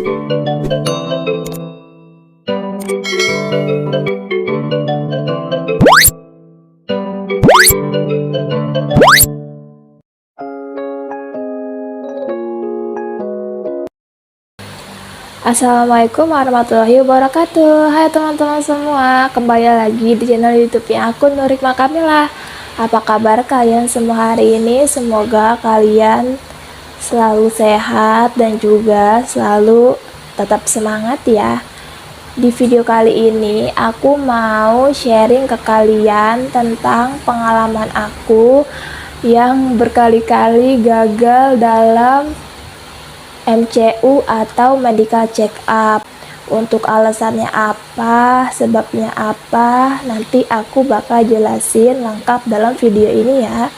Assalamualaikum warahmatullahi wabarakatuh. Hai teman-teman semua, kembali lagi di channel YouTube-nya aku Nurikma Kamila. Apa kabar kalian semua hari ini? Semoga kalian selalu sehat dan juga selalu tetap semangat ya. Di video kali ini aku mau sharing ke kalian tentang pengalaman aku yang berkali-kali gagal dalam MCU atau medical check up. Untuk alasannya apa, sebabnya apa, nanti aku bakal jelasin lengkap dalam video ini ya.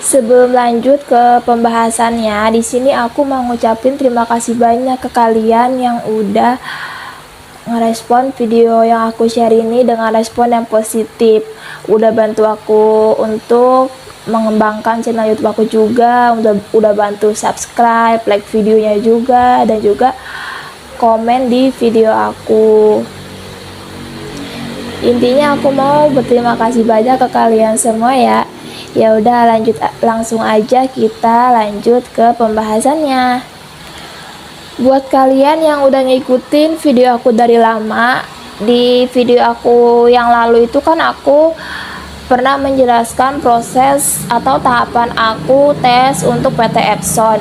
Sebelum lanjut ke pembahasannya, di sini aku mau ngucapin terima kasih banyak ke kalian yang udah ngerespon video yang aku share ini dengan respon yang positif. Udah bantu aku untuk mengembangkan channel YouTube aku juga, udah bantu subscribe, like videonya juga, dan juga komen di video aku. Intinya aku mau berterima kasih banyak ke kalian semua ya. Ya udah, langsung aja kita lanjut ke pembahasannya. Buat kalian yang udah ngikutin video aku dari lama, di video aku yang lalu itu kan aku pernah menjelaskan proses atau tahapan aku tes untuk PT Epson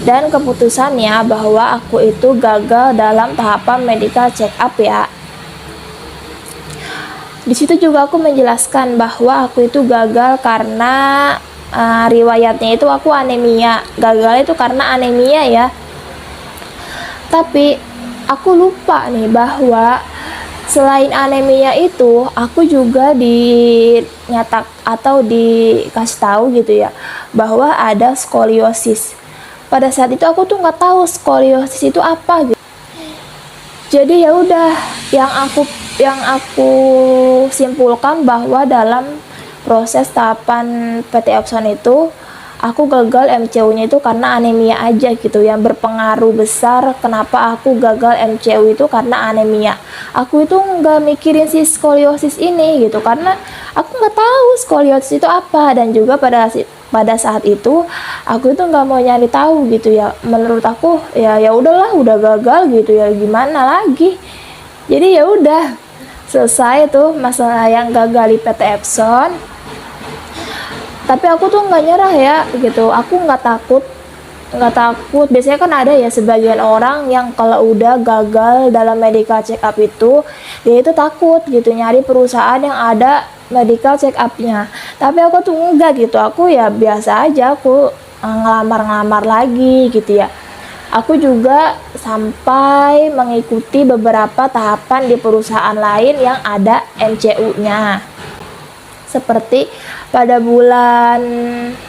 dan keputusannya bahwa aku itu gagal dalam tahapan medical check up ya. Di situ juga aku menjelaskan bahwa aku itu gagal karena riwayatnya itu aku anemia. Gagal itu karena anemia ya. Tapi aku lupa nih bahwa selain anemia itu, aku juga dikasih tahu gitu ya, bahwa ada skoliosis. Pada saat itu aku tuh nggak tahu skoliosis itu apa gitu. Jadi ya udah, yang aku simpulkan bahwa dalam proses tahapan PT Epson itu aku gagal MCU-nya itu karena anemia aja gitu, yang berpengaruh besar kenapa aku gagal MCU itu karena anemia. Aku itu nggak mikirin si skoliosis ini gitu, karena aku nggak tahu skoliosis itu apa, dan juga pada saat itu aku itu nggak mau nyari tahu gitu ya. Menurut aku ya udahlah, udah gagal gitu ya, gimana lagi. Jadi ya udah, selesai tuh masalah yang gagal di PT Epson. Tapi aku tuh nggak nyerah ya gitu, aku nggak takut. Biasanya kan ada ya sebagian orang yang kalau udah gagal dalam medical check up itu, dia itu takut gitu nyari perusahaan yang ada medical check upnya. Tapi aku tuh enggak gitu, aku ya biasa aja, aku ngelamar lagi gitu ya. Aku juga sampai mengikuti beberapa tahapan di perusahaan lain yang ada MCU-nya. Seperti pada bulan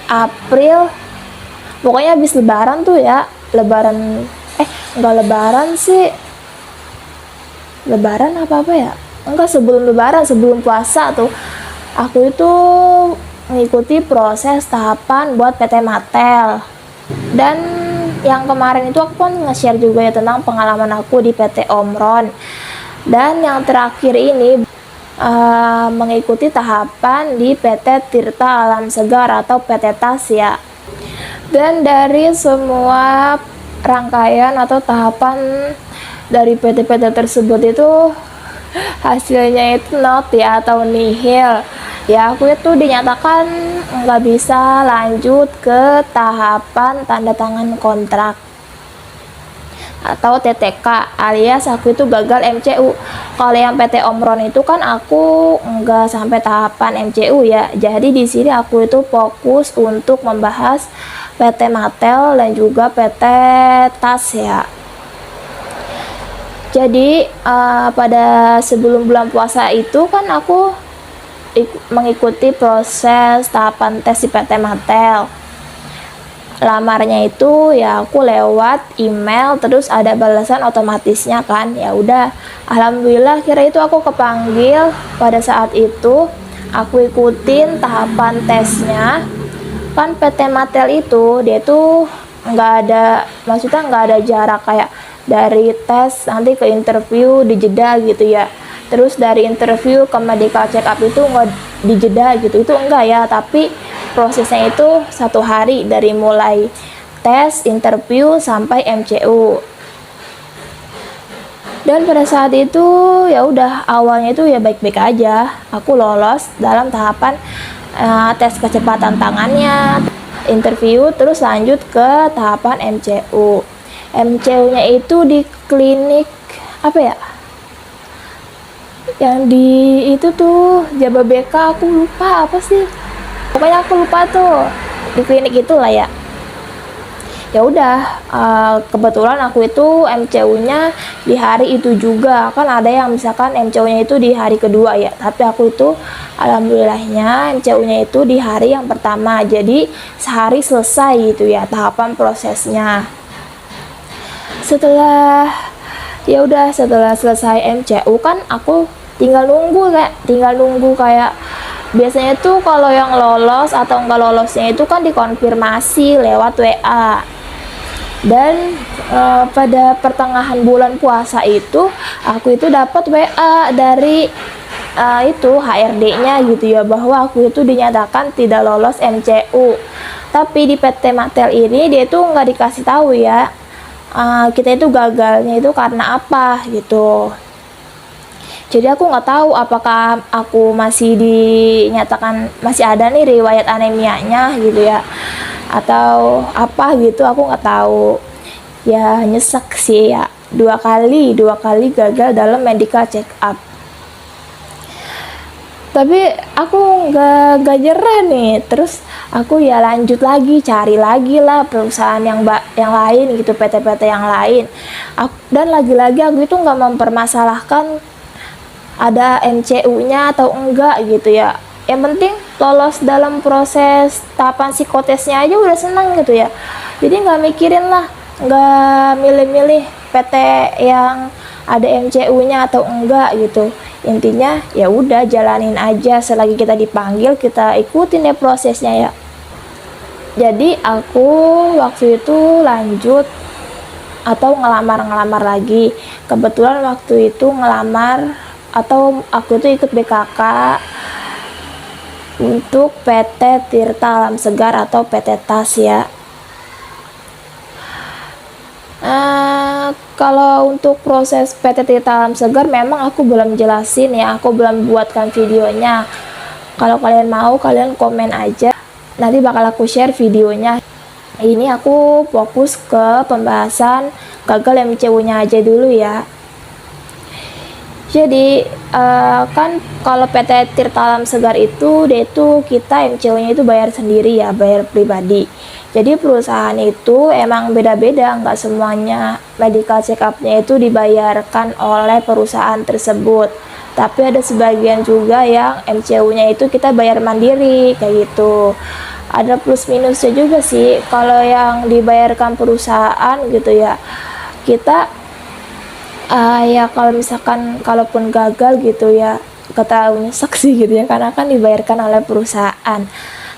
April, pokoknya habis lebaran tuh ya, lebaran apa ya, sebelum lebaran, sebelum puasa tuh, aku itu mengikuti proses tahapan buat PT Matel. Dan yang kemarin itu aku kan nge-share juga ya tentang pengalaman aku di PT Omron. Dan yang terakhir ini mengikuti tahapan di PT Tirta Alam Segar atau PT TAS ya. Dan dari semua rangkaian atau tahapan dari PT-PT tersebut itu hasilnya itu not ya, atau nihil ya. Aku itu dinyatakan nggak bisa lanjut ke tahapan tanda tangan kontrak atau TTK, alias aku itu gagal MCU. Kalau yang PT Omron itu kan aku nggak sampai tahapan MCU ya. Jadi di sini aku itu fokus untuk membahas PT Matel dan juga PT TAS ya. Jadi pada sebelum bulan puasa itu kan aku mengikuti proses tahapan tes di PT Matel. Lamarnya itu ya aku lewat email, terus ada balasan otomatisnya kan. Ya udah, alhamdulillah kira itu aku kepanggil. Pada saat itu aku ikutin tahapan tesnya. Kan PT Matel itu dia tuh nggak ada, maksudnya nggak ada jarak kayak dari tes nanti ke interview dijeda gitu ya, terus dari interview ke medical check up itu nggak dijeda gitu, itu enggak ya, tapi prosesnya itu 1 hari dari mulai tes, interview sampai MCU. Dan pada saat itu ya udah, awalnya itu ya baik-baik aja, aku lolos dalam tahapan tes kecepatan tangannya, interview, terus lanjut ke tahapan MCU. MCU-nya itu di klinik apa ya? Yang di itu tuh Jababeka, aku lupa apa sih. Pokoknya aku lupa tuh. Di klinik itulah ya. Ya udah, kebetulan aku itu MCU-nya di hari itu juga. Kan ada yang misalkan MCU-nya itu di hari kedua ya, tapi aku itu alhamdulillahnya MCU-nya itu di hari yang pertama. Jadi sehari selesai gitu ya tahapan prosesnya. Setelah setelah selesai MCU kan aku tinggal nunggu kayak biasanya tuh kalau yang lolos atau enggak lolosnya itu kan dikonfirmasi lewat WA. Dan pada pertengahan bulan puasa itu aku itu dapat WA dari itu HRD-nya gitu ya, bahwa aku itu dinyatakan tidak lolos MCU. Tapi di PT Matel ini dia itu nggak dikasih tahu ya, kita itu gagalnya itu karena apa gitu. Jadi aku nggak tahu apakah aku masih dinyatakan masih ada nih riwayat anemianya gitu ya, atau apa gitu, aku nggak tahu. Ya nyesek sih ya, dua kali gagal dalam medical check up. Tapi aku nggak nyerah nih, terus aku ya lanjut lagi, cari lagi lah perusahaan yang lain gitu, PT-PT yang lain. Dan lagi-lagi aku itu nggak mempermasalahkan ada MCU-nya atau enggak gitu ya. Yang penting lolos dalam proses tahapan psikotesnya aja udah senang gitu ya. Jadi nggak mikirin lah, nggak milih-milih PT yang ada MCU-nya atau enggak gitu. Intinya ya udah jalanin aja, selagi kita dipanggil kita ikutin deh prosesnya ya. Jadi aku waktu itu lanjut atau ngelamar lagi. Kebetulan waktu itu ngelamar atau aku tuh ikut BKK untuk PT Tirta Alam Segar atau PT TAS ya. Kalau untuk proses PT Tirta Alam Segar memang aku belum jelasin ya, aku belum buatkan videonya. Kalau kalian mau, kalian komen aja, nanti bakal aku share videonya. Ini aku fokus ke pembahasan gagal MCU-nya aja dulu ya. Jadi kan kalau PT Tirta Alam Segar itu dia itu kita MCU-nya itu bayar sendiri ya, bayar pribadi. Jadi perusahaan itu emang beda-beda, nggak semuanya medical check up-nya itu dibayarkan oleh perusahaan tersebut. Tapi ada sebagian juga yang MCU-nya itu kita bayar mandiri kayak gitu. Ada plus minusnya juga sih. Kalau yang dibayarkan perusahaan gitu ya, kita ya kalau misalkan kalaupun gagal gitu ya, ketahuinya saksi gitu ya, karena kan dibayarkan oleh perusahaan.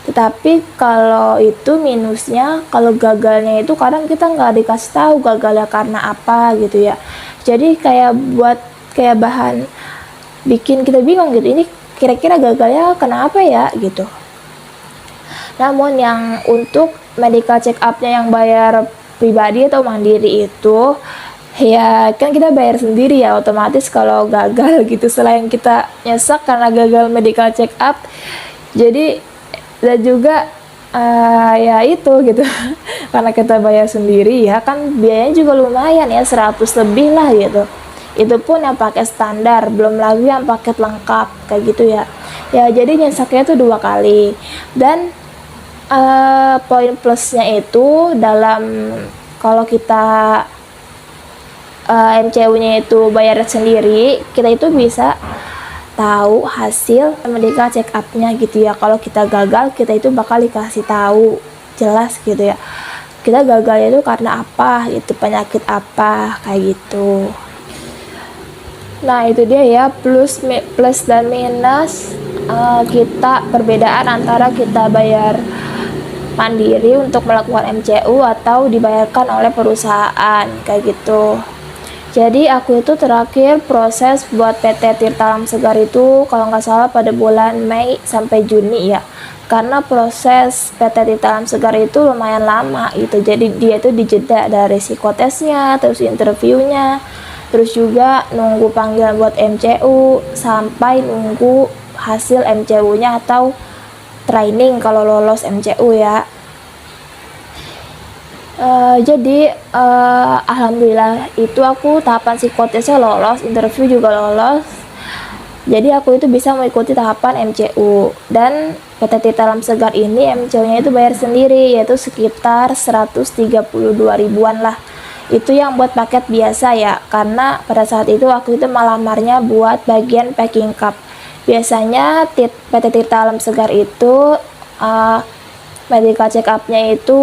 Tetapi kalau itu minusnya, kalau gagalnya itu kadang kita nggak dikasih tahu gagalnya karena apa gitu ya. Jadi kayak buat kayak bahan bikin kita bingung gitu, ini kira-kira gagalnya kenapa ya gitu. Namun yang untuk medical check up-nya yang bayar pribadi atau mandiri itu ya kan kita bayar sendiri ya, otomatis kalau gagal gitu, selain kita nyesek karena gagal medical check up, jadi dan juga ya itu gitu karena kita bayar sendiri ya kan biayanya juga lumayan ya, 100 lebih lah gitu. Itu pun yang pakai standar, belum lagi yang paket lengkap kayak gitu ya. Ya jadi nyeseknya itu 2 kali. Dan poin plusnya itu dalam kalau kita MCU-nya itu bayar sendiri, kita itu bisa tahu hasil medical check up-nya gitu ya. Kalau kita gagal, kita itu bakal dikasih tahu jelas gitu ya, kita gagalnya itu karena apa, itu penyakit apa kayak gitu. Nah itu dia ya plus dan minus kita perbedaan antara kita bayar mandiri untuk melakukan MCU atau dibayarkan oleh perusahaan kayak gitu. Jadi aku itu terakhir proses buat PT Tirta Alam Segar itu kalau nggak salah pada bulan Mei sampai Juni ya. Karena proses PT Tirta Alam Segar itu lumayan lama gitu. Jadi dia itu dijeda dari psikotesnya, terus interviewnya, terus juga nunggu panggilan buat MCU sampai nunggu hasil MCU-nya atau training kalau lolos MCU ya. Jadi alhamdulillah itu aku tahapan psikotesnya lolos, interview juga lolos. Jadi aku itu bisa mengikuti tahapan MCU. Dan PT Tirta Alam Segar ini MCU-nya itu bayar sendiri, yaitu sekitar 132 ribuan lah. Itu yang buat paket biasa ya, karena pada saat itu aku itu melamarnya buat bagian packing cup. Biasanya PT Tirta Alam Segar itu medical check up-nya itu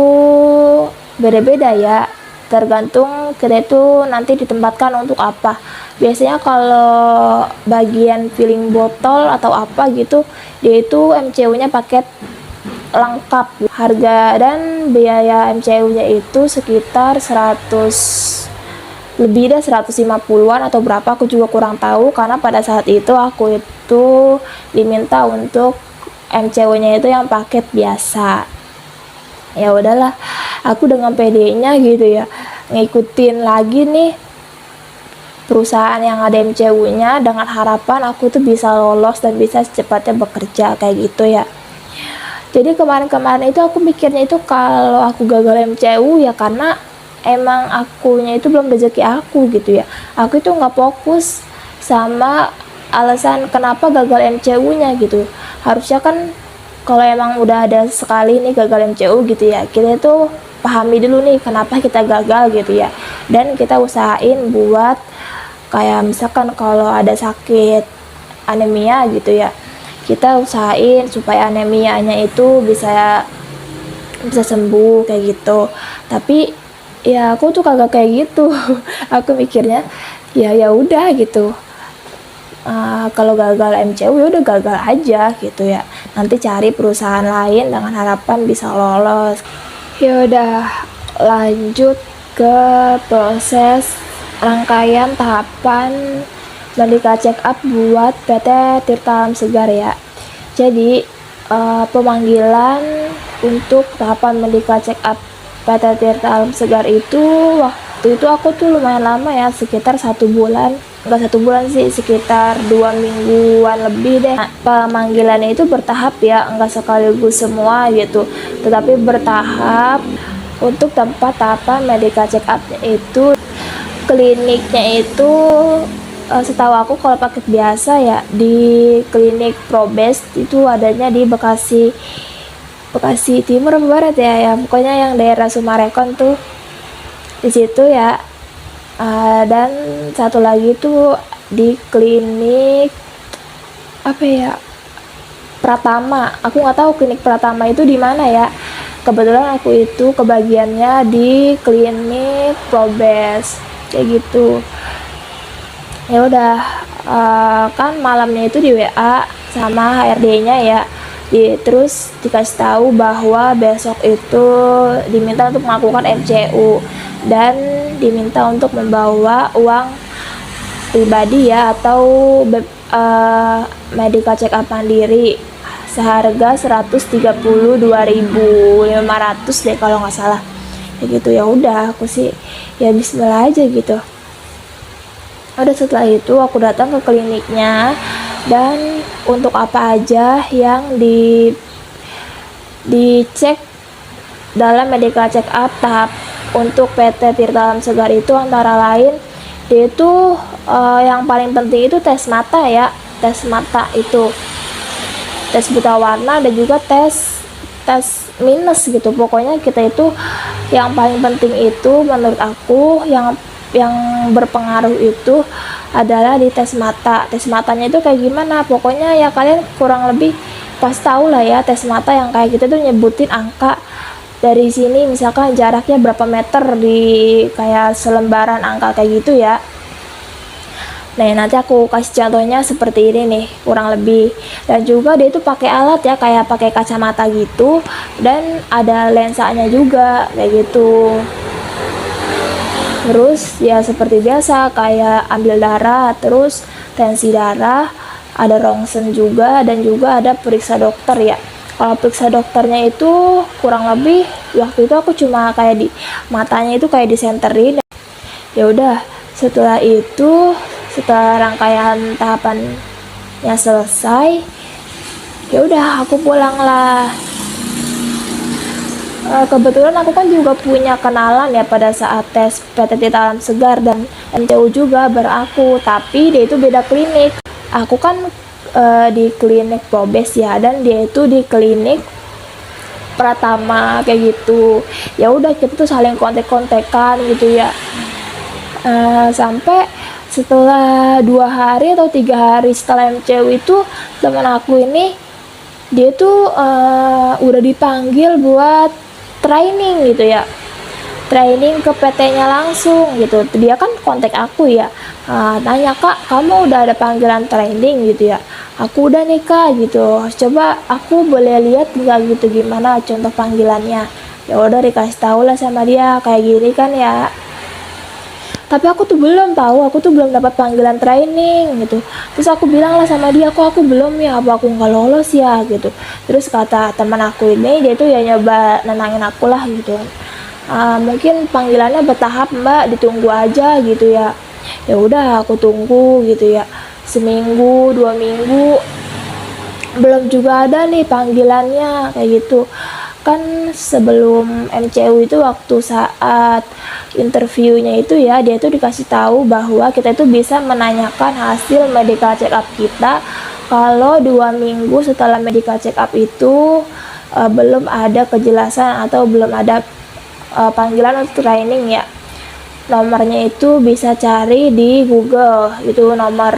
beda-beda ya, tergantung kita itu nanti ditempatkan untuk apa. Biasanya kalau bagian filling botol atau apa gitu, dia itu MCU-nya paket lengkap. Harga dan biaya MCU-nya itu sekitar 150-an atau berapa, aku juga kurang tahu karena pada saat itu aku itu diminta untuk MCU-nya itu yang paket biasa. Ya udahlah, aku dengan PD-nya gitu ya, ngikutin lagi nih perusahaan yang ada MCU-nya dengan harapan aku tuh bisa lolos dan bisa secepatnya bekerja kayak gitu ya. Jadi kemarin-kemarin itu aku mikirnya itu kalau aku gagal MCU ya karena emang akunya itu belum rezeki aku gitu ya. Aku itu nggak fokus sama alasan kenapa gagal MCU-nya gitu. Harusnya kan kalau emang udah ada sekali nih gagal MCU gitu ya, kita itu pahami dulu nih kenapa kita gagal gitu ya, dan kita usahain buat kayak misalkan kalau ada sakit anemia gitu ya, kita usahain supaya anemianya itu bisa sembuh kayak gitu. Tapi ya aku tuh kagak kayak gitu. Aku mikirnya ya udah gitu. Kalau gagal MCU ya udah gagal aja gitu ya, nanti cari perusahaan lain dengan harapan bisa lolos. Ya udah, lanjut ke proses rangkaian tahapan medical check up buat PT Tirta Alam Segar ya. Jadi pemanggilan untuk tahapan medical check up PT Tirta Alam Segar itu waktu itu aku tuh lumayan lama ya, sekitar 1 bulan, enggak 1 bulan sih, sekitar 2 mingguan lebih deh. Pemanggilannya itu bertahap ya, enggak sekaligus semua gitu, tetapi bertahap. Untuk tempat tahapan medical check up itu kliniknya itu setahu aku kalau paket biasa ya di klinik Probest itu adanya di Bekasi Timur atau Barat ya, pokoknya yang daerah Sumarekon tuh di situ ya. Dan satu lagi tuh di klinik apa ya, Pratama. Aku nggak tahu klinik Pratama itu di mana ya. Kebetulan aku itu kebagiannya di klinik Probest kayak gitu. Ya udah, kan malamnya itu di WA sama HRD-nya ya. Terus dikasih tahu bahwa besok itu diminta untuk melakukan MCU dan diminta untuk membawa uang pribadi ya atau medical check up mandiri seharga 132.500 deh kalau nggak salah. Ya gitu, ya udah aku sih ya bismillah aja gitu. Udah, setelah itu aku datang ke kliniknya dan untuk apa aja yang dicek dalam medical check up tahap untuk PT Tirta Alam Segar itu antara lain yaitu yang paling penting itu tes mata ya, tes mata itu, tes buta warna dan juga tes minus gitu. Pokoknya kita itu yang paling penting itu menurut aku yang berpengaruh itu adalah di tes mata. Tes matanya itu kayak gimana, pokoknya ya kalian kurang lebih pas tahu lah ya. Tes mata yang kayak gitu tuh nyebutin angka dari sini, misalkan jaraknya berapa meter di kayak selembaran angka kayak gitu ya. Nah, nanti aku kasih contohnya seperti ini nih kurang lebih. Dan juga dia itu pakai alat ya, kayak pakai kacamata gitu dan ada lensanya juga kayak gitu. Terus ya seperti biasa kayak ambil darah, terus tensi darah, ada rongsen juga, dan juga ada periksa dokter ya. Kalau periksa dokternya itu kurang lebih waktu itu aku cuma kayak di matanya itu kayak disenterin. Ya udah, setelah itu, setelah rangkaian tahapannya selesai, ya udah aku pulang lah. Kebetulan aku kan juga punya kenalan ya pada saat tes PTT Alam Segar dan MCU juga beraku, tapi dia itu beda klinik. Aku kan di klinik Probes ya, dan dia itu di klinik Pratama kayak gitu. Ya udah, kita tuh saling kontek-kontekan gitu ya. Sampai setelah 2 hari atau 3 hari setelah MCU itu, teman aku ini dia tuh udah dipanggil buat training gitu ya, training ke PT-nya langsung gitu. Dia kan kontak aku ya, tanya, "Kak, kamu udah ada panggilan training?" gitu ya. Aku udah nih Kak gitu, coba aku boleh lihat nggak gitu gimana contoh panggilannya. Ya udah, dikasih tahu lah sama dia kayak gini kan ya. Tapi aku tuh belum tahu, aku tuh belum dapat panggilan training gitu. Terus aku bilang lah sama dia, "Kok aku belum ya, apa aku nggak lolos ya?" gitu. Terus kata teman aku ini, dia tuh ya nyoba nenangin aku lah gitu. Mungkin panggilannya bertahap Mbak, ditunggu aja gitu ya. Ya udah, aku tunggu gitu ya, seminggu 2 minggu belum juga ada nih panggilannya kayak gitu. Kan sebelum MCU itu, waktu saat interviewnya itu ya, dia tuh dikasih tahu bahwa kita itu bisa menanyakan hasil medical check up kita kalau 2 minggu setelah medical check up itu belum ada kejelasan atau belum ada panggilan untuk training ya. Nomornya itu bisa cari di Google, itu nomor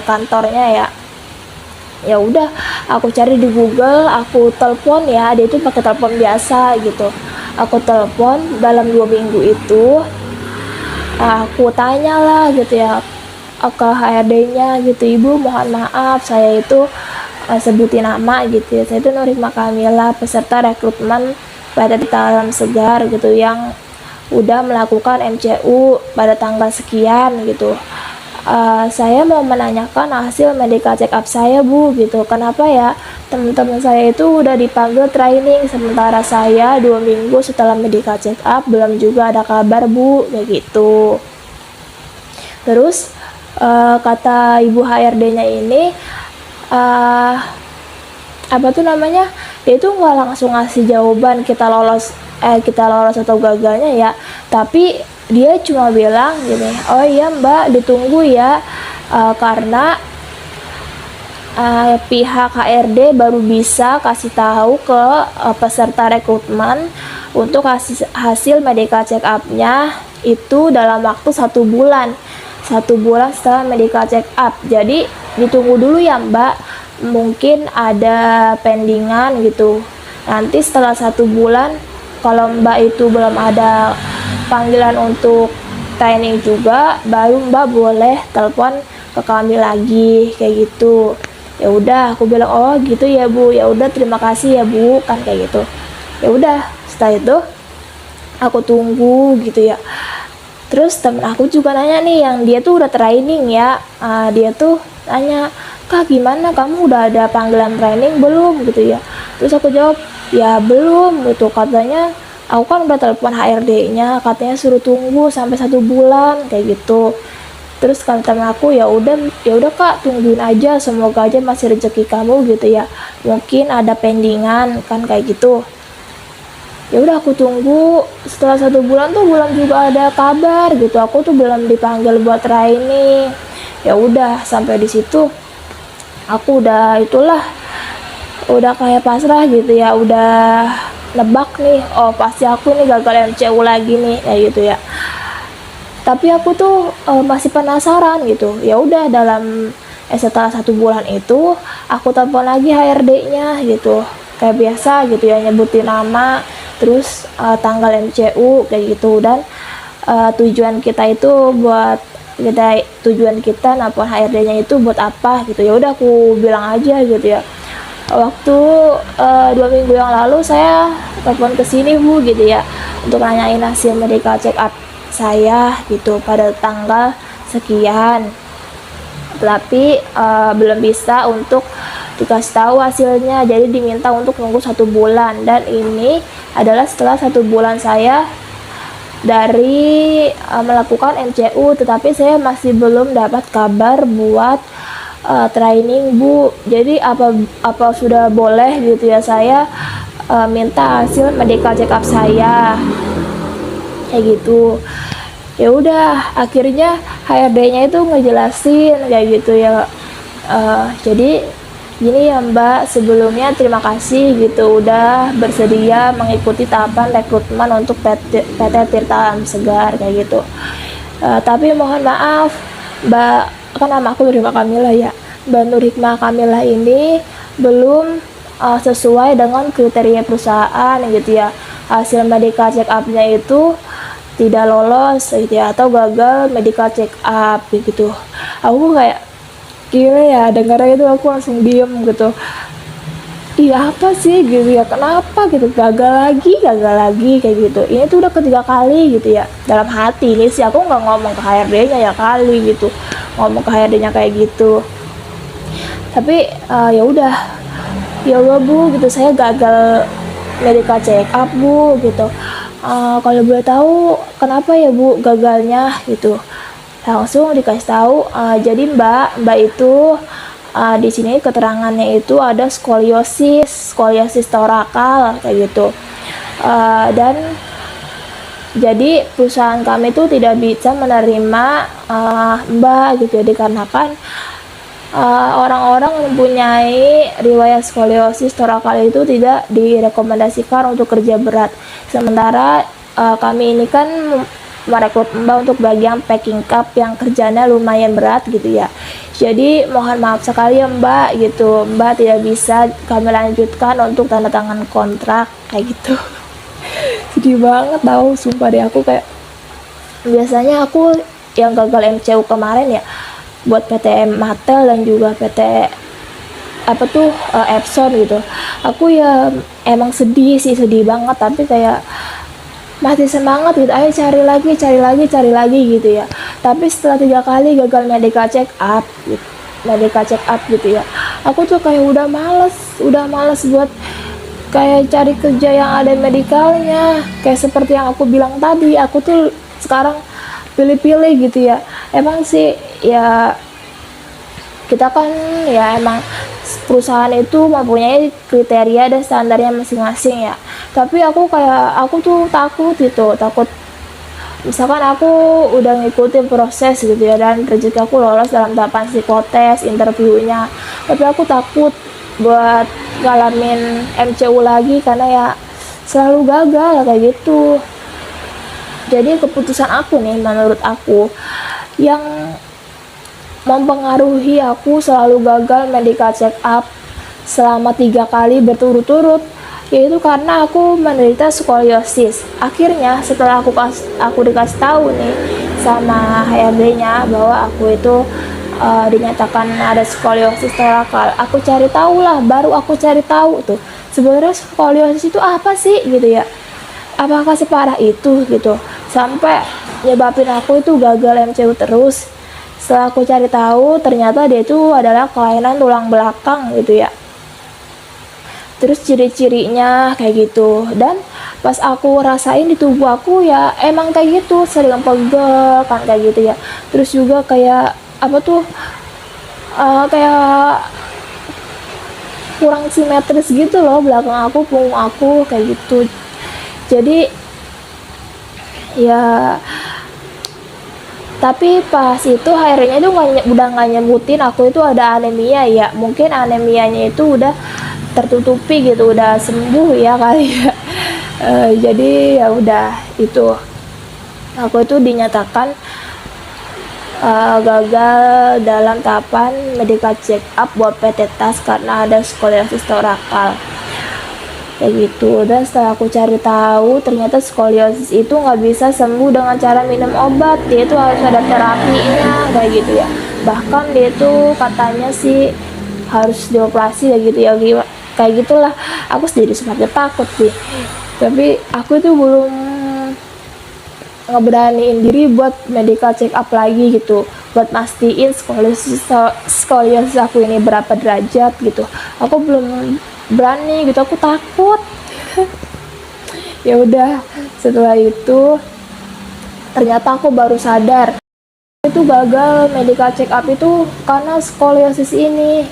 kantornya ya. Ya udah, aku cari di Google, aku telepon ya, dia itu pakai telepon biasa gitu. Aku telepon dalam 2 minggu itu, aku tanya lah gitu ya ke HRD-nya gitu, "Ibu, mohon maaf, saya itu sebutin nama gitu ya, saya itu Nurhikmah Kamila, peserta rekrutmen PT Alam Segar gitu, yang udah melakukan MCU pada tanggal sekian gitu. Saya mau menanyakan hasil medical check up saya Bu gitu. Kenapa ya teman-teman saya itu udah dipanggil training, sementara saya 2 minggu setelah medical check up belum juga ada kabar Bu," kayak gitu. Terus kata ibu HRD-nya ini, apa tuh namanya, dia itu nggak langsung ngasih jawaban kita lolos atau gagalnya ya, tapi dia cuma bilang gini, "Oh iya Mbak, ditunggu ya, karena pihak HRD baru bisa kasih tahu ke peserta rekrutmen untuk hasil medical check up-nya itu dalam waktu 1 bulan setelah medical check up. Jadi ditunggu dulu ya Mbak, mungkin ada pendingan gitu. Nanti setelah 1 bulan, kalau Mbak itu belum ada panggilan untuk training juga, baru Mbak boleh telepon ke kami lagi," kayak gitu. Ya udah, aku bilang, "Oh gitu ya Bu, ya udah terima kasih ya Bu," kan kayak gitu. Ya udah, setelah itu aku tunggu gitu ya. Terus temen aku juga nanya nih, yang dia tuh udah training ya, dia tuh tanya, "Kak, gimana, kamu udah ada panggilan training belum?" gitu ya. Terus aku jawab, "Ya belum," gitu. Katanya aku kan udah telepon HRD-nya, katanya suruh tunggu sampai 1 bulan kayak gitu. Terus kata temen aku, "Ya udah Kak, tungguin aja, semoga aja masih rezeki kamu gitu ya, mungkin ada pendingan," kan kayak gitu. Ya udah, aku tunggu. Setelah 1 bulan tuh belum juga ada kabar gitu, aku tuh belum dipanggil buat training. Ya udah, sampai di situ aku udah kayak pasrah gitu ya, udah nebak nih, oh pasti aku nih gagal MCU lagi nih kayak gitu ya. Tapi aku tuh masih penasaran gitu. Ya udah, setelah 1 bulan itu aku telepon lagi HRD-nya gitu, kayak biasa gitu ya, nyebutin nama, terus tanggal MCU kayak gitu, dan tujuan kita nelpon HRD-nya itu buat apa gitu. Ya udah, aku bilang aja gitu ya, waktu 2 minggu yang lalu saya telepon ke sini Bu gitu ya, untuk nanyain hasil medical check up saya gitu pada tanggal sekian, tapi belum bisa untuk dikasih tahu hasilnya, jadi diminta untuk nunggu 1 bulan, dan ini adalah setelah 1 bulan saya dari melakukan MCU, tetapi saya masih belum dapat kabar buat training Bu. Jadi apa sudah boleh gitu ya saya minta hasil medical check up saya kayak gitu. Ya udah, akhirnya HRD-nya itu ngejelasin kayak gitu ya. Jadi gini ya Mbak, sebelumnya terima kasih gitu udah bersedia mengikuti tahapan rekrutmen untuk PT Tirta Alam Segar kayak gitu. Tapi mohon maaf Mbak, kan nama aku Nurhikmah Kamilah ya, Mbak Nurhikmah Kamilah ini belum sesuai dengan kriteria perusahaan gitu ya. Hasil medical check up-nya itu tidak lolos gitu ya, atau gagal medical check up gitu. Aku kayak gimana ya, dengarnya itu aku langsung diem gitu. Iya apa sih gitu ya, kenapa gitu gagal lagi kayak gitu. Ini tuh udah ketiga kali gitu ya. Dalam hati ini sih aku nggak ngomong ke HRD-nya ya kali gitu, ngomong ke HRD-nya kayak gitu. Tapi ya udah Bu gitu, saya gagal medical check up Bu gitu. Kalau boleh tahu kenapa ya Bu gagalnya gitu, langsung dikasih tahu. Jadi Mbak itu di sini keterangannya itu ada skoliosis torakal kayak gitu. Dan jadi perusahaan kami itu tidak bisa menerima Mbak gitu ya, dikarenakan orang-orang mempunyai riwayat skoliosis torakal itu tidak direkomendasikan untuk kerja berat. Sementara kami ini kan merekrut Mbak untuk bagian packing cup yang kerjanya lumayan berat gitu ya. Jadi mohon maaf sekali ya Mbak gitu, Mbak tidak bisa kami lanjutkan untuk tanda tangan kontrak kayak gitu. Sedih banget tahu, sumpah deh, aku kayak biasanya aku yang gagal MCU kemarin ya buat PT Matel dan juga PT Epson gitu, aku ya emang sedih banget, tapi kayak masih semangat gitu, ayo cari lagi gitu ya. Tapi setelah 3 kali gagal medical check up gitu ya, aku tuh kayak udah males buat kayak cari kerja yang ada medikalnya. Kayak seperti yang aku bilang tadi, aku tuh sekarang pilih-pilih gitu ya. Emang sih ya kita kan ya emang perusahaan itu mempunyai kriteria dan standarnya masing-masing ya. Tapi aku tuh takut misalkan aku udah ngikutin proses gitu ya, dan rezeki aku lolos dalam tahapan psikotes interviewnya, tapi aku takut buat ngalamin MCU lagi karena ya selalu gagal kayak gitu. Jadi keputusan aku nih, menurut aku yang mempengaruhi aku selalu gagal medical check up selama 3 kali berturut-turut, yaitu karena aku menderita skoliosis. Akhirnya setelah aku dikasih tahu nih sama HRD-nya bahwa aku itu dinyatakan ada skoliosis torakal, aku cari tahu tuh sebenarnya skoliosis itu apa sih gitu ya, apakah separah itu gitu sampai nyebabin aku itu gagal MCU terus. Setelah aku cari tahu, ternyata dia itu adalah kelainan tulang belakang gitu ya. Terus ciri-cirinya kayak gitu, dan pas aku rasain di tubuh aku ya emang kayak gitu, sering pegel kan kayak gitu ya. Terus juga kayak kayak kurang simetris gitu loh belakang aku, punggung aku kayak gitu. Jadi ya, tapi pas itu akhirnya itu udah nggak nyebutin aku itu ada anemia ya, mungkin anemianya itu udah tertutupi gitu, udah sembuh ya kali ya. Jadi ya udah, itu aku itu dinyatakan gagal dalam tahapan medical check up buat PT TAS karena ada skoliosis torakal kayak gitu. Dan setelah aku cari tahu, ternyata skoliosis itu nggak bisa sembuh dengan cara minum obat, dia itu harus ada terapinya kayak gitu ya. Bahkan dia itu katanya sih harus dioperasi kayak gitu ya, kayak gitulah. Aku sendiri semakin takut sih, tapi aku tuh belum ngeberaniin diri buat medical check up lagi gitu, buat mastiin skoliosis aku ini berapa derajat gitu. Aku belum berani gitu, aku takut. Ya udah, setelah itu ternyata aku baru sadar itu gagal medical check up itu karena skoliosis ini.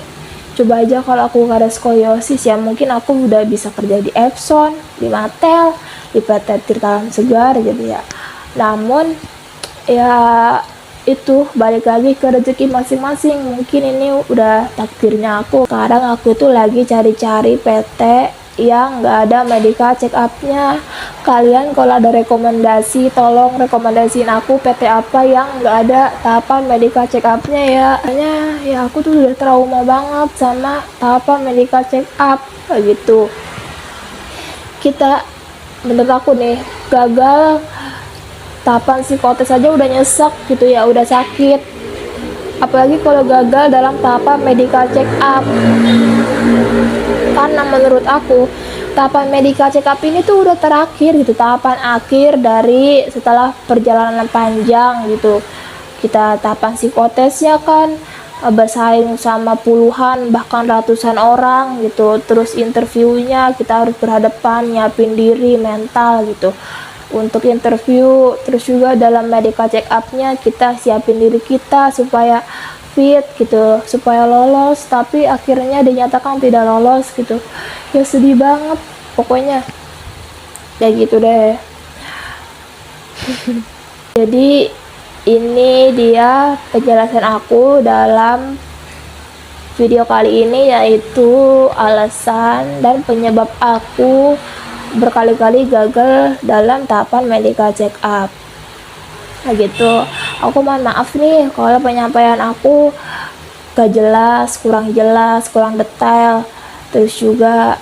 Coba aja kalau aku gak ada skoliosis, ya mungkin aku udah bisa kerja di Epson, di Mattel, di PT Tirta Alam Segar gitu ya. Namun ya itu balik lagi ke rezeki masing-masing. Mungkin ini udah takdirnya aku. Sekarang aku tuh lagi cari-cari PT yang nggak ada medical check up-nya. Kalian kalau ada rekomendasi, tolong rekomendasiin aku PT apa yang nggak ada tahapan medical check up-nya ya. Kayaknya ya aku tuh udah trauma banget sama tahapan medical check up kayak gitu. Kita, menurut aku nih, gagal tahapan psikotes aja udah nyesek gitu ya, udah sakit, apalagi kalau gagal dalam tahapan medical check up. Karena menurut aku tahapan medical check up ini tuh udah terakhir gitu, tahapan akhir dari setelah perjalanan panjang gitu. Kita tahapan psikotesnya kan bersaing sama puluhan bahkan ratusan orang gitu, terus interviewnya kita harus berhadapan, nyiapin diri mental gitu untuk interview. Terus juga dalam medical check up-nya kita siapin diri kita supaya fit gitu, supaya lolos, tapi akhirnya dinyatakan tidak lolos gitu. Ya sedih banget pokoknya, kayak gitu deh. Jadi ini dia penjelasan aku dalam video kali ini, yaitu alasan dan penyebab aku berkali-kali gagal dalam tahapan medical check up. Nah gitu, aku mohon maaf nih kalau penyampaian aku gak jelas, kurang detail, terus juga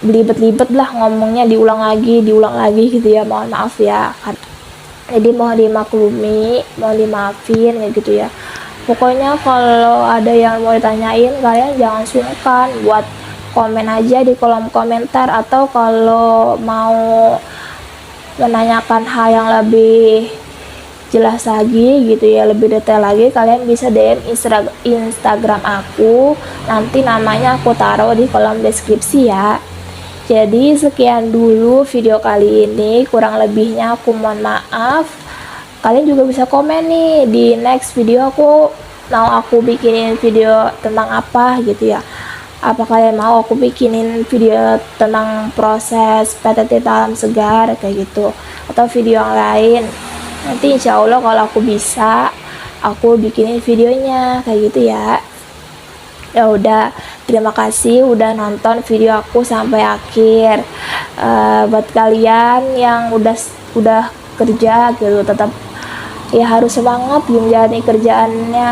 belibet-libet lah ngomongnya, diulang lagi gitu ya, mohon maaf ya. Jadi mohon dimaklumi, mohon dimaafin kayak gitu ya. Pokoknya kalau ada yang mau ditanyain, kalian jangan sungkan buat komen aja di kolom komentar, atau kalau mau menanyakan hal yang lebih jelas lagi gitu ya, lebih detail lagi, kalian bisa DM Instagram aku, nanti namanya aku taruh di kolom deskripsi ya. Jadi sekian dulu video kali ini, kurang lebihnya aku mohon maaf. Kalian juga bisa komen nih di next video aku bikinin video tentang apa gitu ya. Apa kalian mau aku bikinin video tentang proses PT Tirta Alam Segar kayak gitu, atau video yang lain? Nanti insya Allah kalau aku bisa, aku bikinin videonya kayak gitu ya. Ya udah, terima kasih udah nonton video aku sampai akhir. Buat kalian yang udah kerja gitu, tetap ya harus semangat menjalani kerjaannya.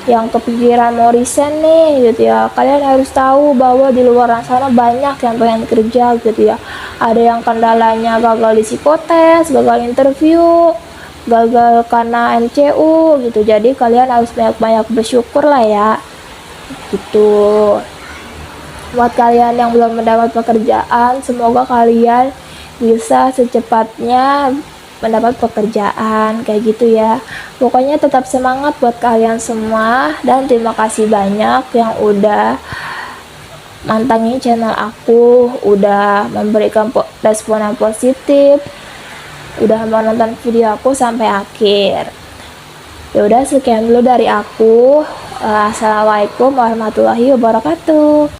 Yang kepikiran mau resign nih gitu ya, kalian harus tahu bahwa di luar sana banyak yang pengen kerja gitu ya. Ada yang kendalanya gagal di psikotes, gagal interview, gagal karena MCU gitu. Jadi kalian harus banyak-banyak bersyukur lah ya gitu. Buat kalian yang belum mendapat pekerjaan, semoga kalian bisa secepatnya mendapat pekerjaan kayak gitu ya. Pokoknya tetap semangat buat kalian semua, dan terima kasih banyak yang udah mantengin channel aku, udah memberikan respon yang positif, udah menonton video aku sampai akhir. Ya udah, sekian dulu dari aku. Assalamualaikum warahmatullahi wabarakatuh.